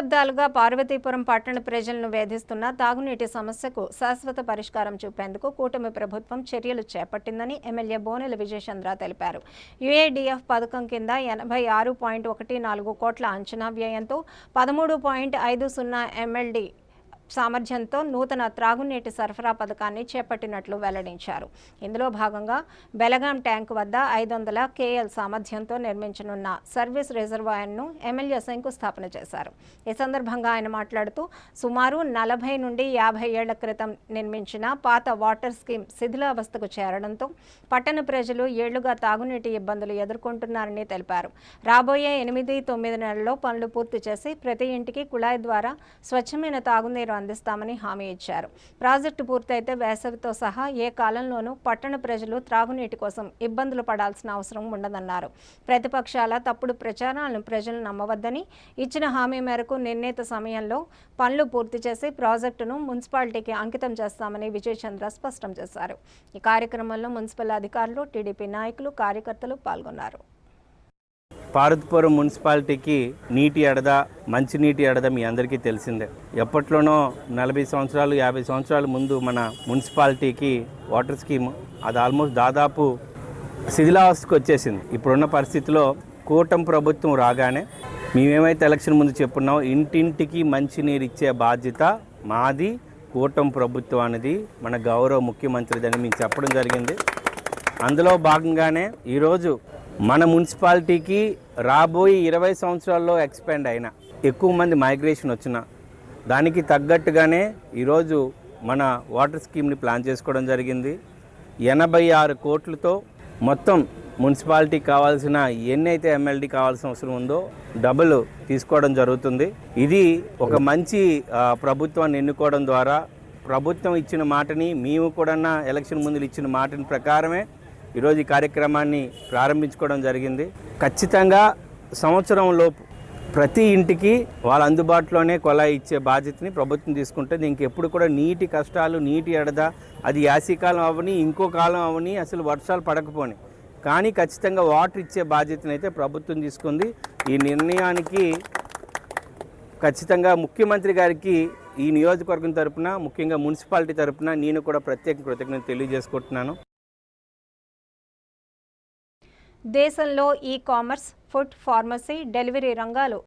దశాబ్దాలుగా పార్వతీపురం పట్టణ ప్రజలను వేధిస్తున్న తాగునీటి సమస్యకు శాశ్వత పరిష్కారం చూపేందుకు కూటమి ప్రభుత్వం చర్యలు చేపట్టిందని ఎమ్మెల్యే బోనెల విజయచంద్ర తెలిపారు. యుఏడిఎఫ్ పథకం కింద 86.14 కోట్ల అంచనా వ్యయంతో 13.50 MLD సామర్థ్యంతో నూతన త్రాగునీటి సరఫరా పథకాన్ని చేపట్టినట్లు వెల్లడించారు. ఇందులో భాగంగా బెలగాం ట్యాంక్ వద్ద 500 KL సామర్థ్యంతో నిర్మించనున్న సర్వీస్ రిజర్వాయర్ను ఎమ్మెల్యే శంకుస్థాపన చేశారు. ఈ సందర్భంగా ఆయన మాట్లాడుతూ సుమారు 40 నుండి 50 ఏళ్ల క్రితం నిర్మించిన పాత వాటర్ స్కీమ్ శిథిలావస్థకు చేరడంతో పట్టణ ప్రజలు ఏళ్లుగా తాగునీటి ఇబ్బందులు ఎదుర్కొంటున్నారని తెలిపారు. రాబోయే 8-9 నెలల్లో పనులు పూర్తి చేసి ప్రతి ఇంటికి కుళాయి ద్వారా స్వచ్ఛమైన తాగునీరు అందిస్తామని హామీ ఇచ్చారు. ప్రాజెక్టు పూర్తయితే వేసవితో సహా ఏ కాలంలోనూ పట్టణ ప్రజలు త్రాగునీటి కోసం ఇబ్బందులు పడాల్సిన అవసరం ఉండదన్నారు. ప్రతిపక్షాల తప్పుడు ప్రచారాలను ప్రజలు నమ్మవద్దని, ఇచ్చిన హామీ మేరకు నిర్ణీత సమయంలో పనులు పూర్తి చేసి ప్రాజెక్టును మున్సిపాలిటీకి అంకితం చేస్తామని విజయచంద్ర స్పష్టం చేశారు. ఈ కార్యక్రమంలో మున్సిపల్ అధికారులు, టీడీపీ నాయకులు, కార్యకర్తలు పాల్గొన్నారు. పార్వతీపురం మున్సిపాలిటీకి నీటి ఎడద, మంచినీటి ఎడద మీ అందరికీ తెలిసిందే. ఎప్పట్లోనో 40 సంవత్సరాలు 50 సంవత్సరాల ముందు మన మున్సిపాలిటీకి వాటర్ స్కీమ్ అది ఆల్మోస్ట్ దాదాపు శిథిలావస్థకు వచ్చేసింది. ఇప్పుడున్న పరిస్థితిలో కూటమి ప్రభుత్వం రాగానే మేమేమైతే ఎలక్షన్ ముందు చెప్పున్నామో ఇంటింటికి మంచినీరు ఇచ్చే బాధ్యత మాది, కూటమి ప్రభుత్వం అనేది మన గౌరవ ముఖ్యమంత్రిదని మేము చెప్పడం జరిగింది. అందులో భాగంగానే ఈరోజు మన మున్సిపాలిటీకి రాబోయే 20 సంవత్సరాల్లో ఎక్స్పాండ్ అయినా ఎక్కువ మంది మైగ్రేషన్ వచ్చిన దానికి తగ్గట్టుగానే ఈరోజు మన వాటర్ స్కీమ్ని ప్లాన్ చేసుకోవడం జరిగింది. 86 కోట్లతో మొత్తం మున్సిపాలిటీకి కావాల్సిన ఎన్నైతే MLD కావాల్సిన అవసరం ఉందో డబుల్ తీసుకోవడం జరుగుతుంది. ఇది ఒక మంచి ప్రభుత్వాన్ని ఎన్నుకోవడం ద్వారా ప్రభుత్వం ఇచ్చిన మాటని మేము కూడా ఎలక్షన్ ముందు ఇచ్చిన మాటని ప్రకారమే ఈరోజు ఈ కార్యక్రమాన్ని ప్రారంభించుకోవడం జరిగింది. ఖచ్చితంగా సంవత్సరంలోపు ప్రతి ఇంటికి వాళ్ళ అందుబాటులోనే కొలాయి ఇచ్చే బాధ్యతని ప్రభుత్వం తీసుకుంటే దీనికి ఎప్పుడు కూడా నీటి కష్టాలు, నీటి ఎడద అది యాసీకాలం అవని, ఇంకో కాలం అవని, అసలు వర్షాలు పడకపోని కానీ ఖచ్చితంగా వాటర్ ఇచ్చే బాధ్యతను అయితే ప్రభుత్వం తీసుకుంది. ఈ నిర్ణయానికి ఖచ్చితంగా ముఖ్యమంత్రి గారికి ఈ నియోజకవర్గం తరపున, ముఖ్యంగా మున్సిపాలిటీ తరపున నేను కూడా ప్రత్యేక కృతజ్ఞతలు తెలియజేసుకుంటున్నాను. దేశంలో e commerce, food, pharmacy, delivery రంగాలు